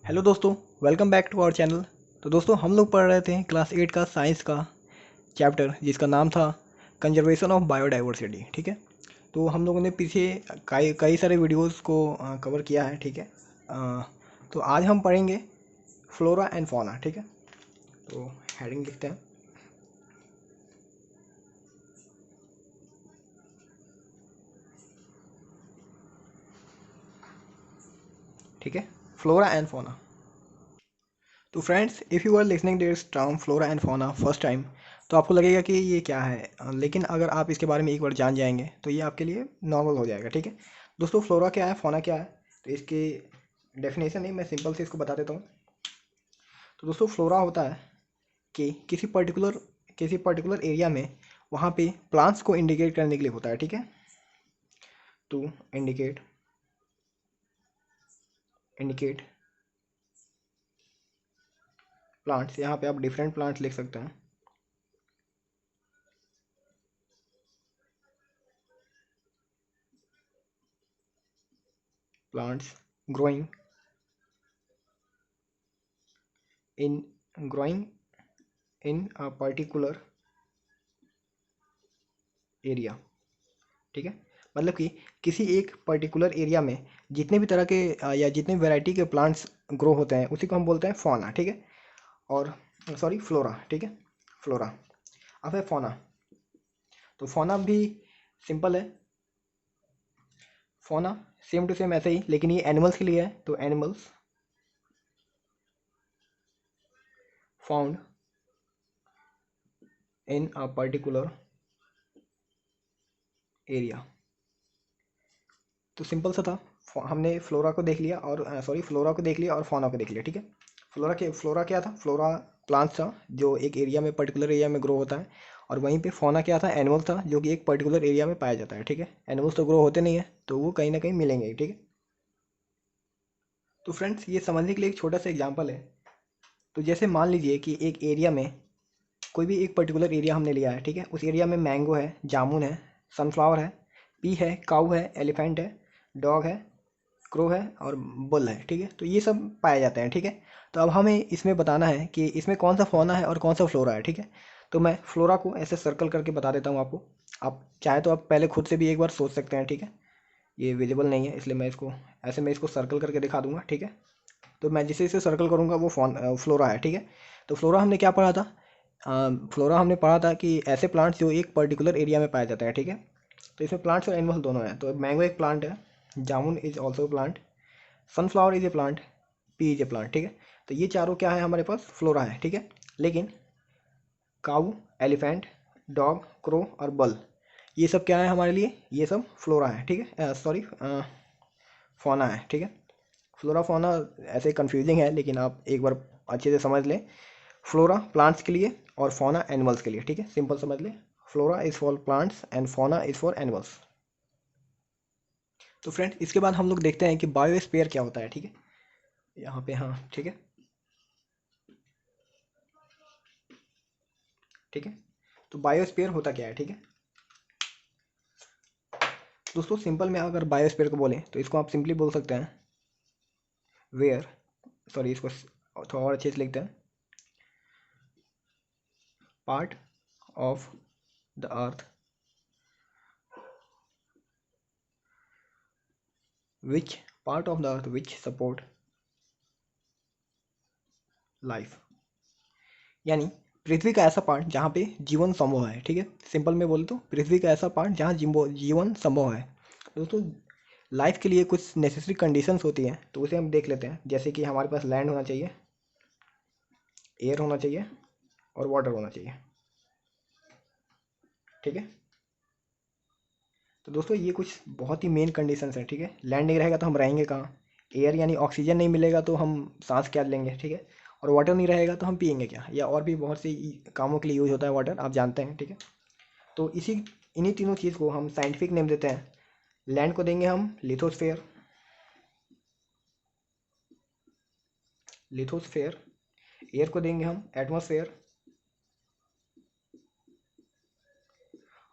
Hello दोस्तों, welcome back to our channel. तो दोस्तों, हम लोग पढ़ रहे थे क्लास 8 का साइंस का चैप्टर जिसका नाम था कंजर्वेशन ऑफ बायोडाइवर्सिटी। ठीक है। तो हम लोगों ने पीछे कई कई सारे वीडियोस को कवर किया है। ठीक है। तो आज हम पढ़ेंगे फ्लोरा एंड फौना। ठीक है। तो हेडिंग लिखते हैं। ठीक है। Flora and fauna. तो friends, if you are listening this term flora and fauna first time, तो आपको लगेगा कि ये क्या है, लेकिन अगर आप इसके बारे में एक बार जान जाएंगे तो ये आपके लिए नॉर्मल हो जाएगा। ठीक है। दोस्तों, फ्लोरा क्या है, फौना क्या है, तो इसकी डेफिनेशन नहीं, मैं सिंपल से इसको बता देता हूँ। तो दोस्तों, फ्लोरा होता है कि किसी पर्टिकुलर एरिया में वहाँ पे प्लांट्स को इंडिकेट करने के लिए होता है। ठीक है। टू इंडिकेट इंडिकेट प्लांट्स, यहाँ पे आप डिफरेंट प्लांट्स लिख सकते हैं। Plants growing in growing in a particular area. ठीक है। मतलब कि किसी एक पर्टिकुलर एरिया में जितने भी तरह के या जितने वैरायटी के प्लांट्स ग्रो होते हैं उसी को हम बोलते हैं फौना। ठीक है। और सॉरी, फ्लोरा। ठीक है। फ्लोरा। अब है फौना। तो फौना भी सिंपल है। फौना सेम टू सेम ऐसे ही, लेकिन ये एनिमल्स के लिए है। तो animals found in a particular area. तो सिंपल सा था। हमने फ्लोरा को देख लिया और सॉरी, फ्लोरा को देख लिया और फौना को देख लिया। ठीक है। फ्लोरा क्या था? फ्लोरा प्लांट्स था जो एक एरिया में, पर्टिकुलर एरिया में ग्रो होता है। और वहीं पे फौना क्या था? एनिमल था जो कि एक पर्टिकुलर एरिया में पाया जाता है। ठीक है। एनिमल्स तो ग्रो होते नहीं है, तो वो कहीं ना कहीं मिलेंगे। ठीक है। तो फ्रेंड्स, ये समझने के लिए एक छोटा सा एग्जाम्पल है। तो जैसे मान लीजिए कि एक एरिया में, कोई भी एक पर्टिकुलर एरिया हमने लिया है। ठीक है। उस एरिया में मैंगो है, जामुन है, सनफ्लावर है, पी है, काऊ है, एलिफेंट है, डॉग है, क्रो है और बुल है। ठीक है। तो ये सब पाए जाते हैं। ठीक है। तो अब हमें इसमें बताना है कि इसमें कौन सा फौना है और कौन सा फ्लोरा है। ठीक है। तो मैं फ्लोरा को ऐसे सर्कल करके बता देता हूँ आपको। आप चाहे तो आप पहले खुद से भी एक बार सोच सकते हैं। ठीक है। ये विजिबल नहीं है, इसलिए मैं इसको सर्कल करके दिखा दूंगा। ठीक है। तो मैं जिसे इसे सर्कल करूंगा वो फ्लोरा है। ठीक है। तो फ्लोरा हमने क्या पढ़ा था? फ्लोरा हमने पढ़ा था कि ऐसे प्लांट्स जो एक पर्टिकुलर एरिया में पाए जाते हैं। ठीक है। तो इसमें प्लांट्स और एनिमल्स दोनों हैं। तो मैंगो एक प्लांट है, jamun is also plant, sunflower is a plant, pea is a plant. ठीक है। तो ये चारों क्या है? हमारे पास फ्लोरा है। ठीक है। लेकिन काऊ, एलिफेंट, डॉग, क्रो और बल, ये सब क्या है हमारे लिए? ये सब फ्लोरा है। ठीक है। सॉरी, फौना है। ठीक है। फ्लोरा फौना ऐसे कंफ्यूजिंग है, लेकिन आप एक बार अच्छे से समझ लें। फ्लोरा प्लांट्स के लिए और फौना एनिमल्स के लिए। ठीक है। सिंपल समझ लें। Flora is for plants and fauna is for animals. तो फ्रेंड, इसके बाद हम लोग देखते हैं कि बायोस्फीयर क्या होता है। ठीक है। यहाँ पे, हाँ, ठीक है। ठीक है। तो बायोस्फीयर होता क्या है? ठीक है। दोस्तों, सिंपल में अगर बायोस्फीयर को बोलें तो इसको आप सिंपली बोल सकते हैं वेयर, सॉरी, इसको थोड़ा और अच्छे से लिखते हैं, part of the earth which part of the earth which support life. यानी पृथ्वी का ऐसा पार्ट जहाँ पे जीवन संभव है। ठीक है। सिंपल में बोले तो पृथ्वी का ऐसा पार्ट जहाँ जीवन संभव है। दोस्तों, लाइफ के लिए कुछ नेसेसरी कंडीशंस होती हैं, तो उसे हम देख लेते हैं। जैसे कि हमारे पास लैंड होना चाहिए, एयर होना चाहिए और वाटर होना चाहिए। ठीक है। तो दोस्तों, ये कुछ बहुत ही मेन कंडीशंस हैं। ठीक है। लैंड नहीं रहेगा तो हम रहेंगे कहाँ? एयर यानी ऑक्सीजन नहीं मिलेगा तो हम सांस क्या लेंगे? ठीक है। और वाटर नहीं रहेगा तो हम पियेंगे क्या? या और भी बहुत सी कामों के लिए यूज होता है वाटर, आप जानते हैं। ठीक है। तो इन्हीं तीनों चीज़ को हम साइंटिफिक नेम देते हैं। लैंड को देंगे हम लिथोस्फेयर, लिथोस्फेयर। एयर को देंगे हम एटमॉस्फेयर।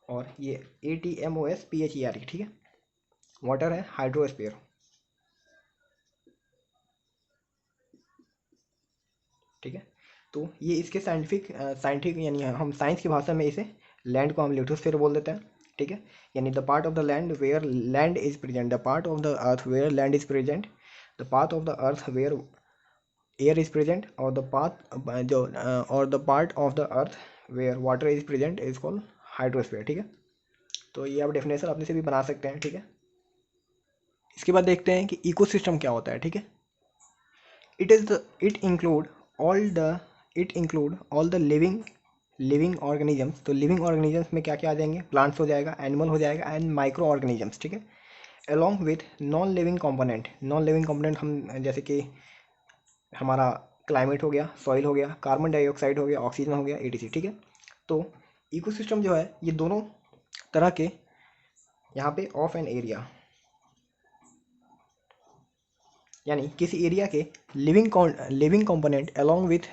और ये ATMOSPHER। ठीक है। वाटर है हाइड्रोस्फीयर। ठीक है। तो ये इसके साइंटिफिक यानी हम साइंस की भाषा में इसे लैंड को हम लिथोस्फीयर बोल देते हैं, ठीक है। यानी the part of the land where land is present, the part of the earth where land is present, the part of the earth where air is present, और the part of the earth where water is present is called hydrosphere, ठीक है। तो ये आप definition अपने से भी बना सकते हैं, ठीक है। इसके बाद देखते हैं कि इकोसिस्टम क्या होता है, ठीक है। It include all the living organisms. तो लिविंग ऑर्गेनिजम्स में क्या क्या आ जाएंगे, प्लांट्स हो जाएगा, एनिमल हो जाएगा, एंड माइक्रो ऑर्गेनिजम्स, ठीक है। Along with non living component हम जैसे कि हमारा क्लाइमेट हो गया, सॉइल हो गया, कार्बन डाइऑक्साइड हो गया, ऑक्सीजन हो गया, एटीसी, ठीक है। तो इकोसिस्टम जो है ये दोनों तरह के यहाँ पे ऑफ एन एरिया, यानी किसी एरिया के living component along with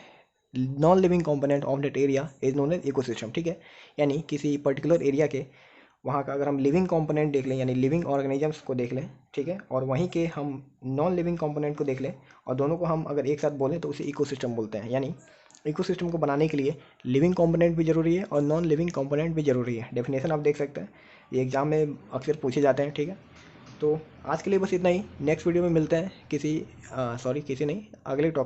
non living component of that area is known as ecosystem, ठीक है। यानी किसी पर्टिकुलर एरिया के वहाँ का अगर हम लिविंग कंपोनेंट देख लें, यानी लिविंग ऑर्गेनिजम्स को देख लें, ठीक है, और वहीं के हम नॉन लिविंग कंपोनेंट को देख लें, और दोनों को हम अगर एक साथ बोलें तो उसे इकोसिस्टम बोलते हैं। यानी इकोसिस्टम को बनाने के लिए लिविंग कंपोनेंट भी ज़रूरी है और नॉन लिविंग कंपोनेंट भी ज़रूरी है। डेफिनेशन आप देख सकते हैं, ये एग्जाम में अक्सर पूछे जाते हैं, ठीक है। तो आज के लिए बस इतना ही। नेक्स्ट वीडियो में मिलते हैं किसी नहीं, अगले टॉपिक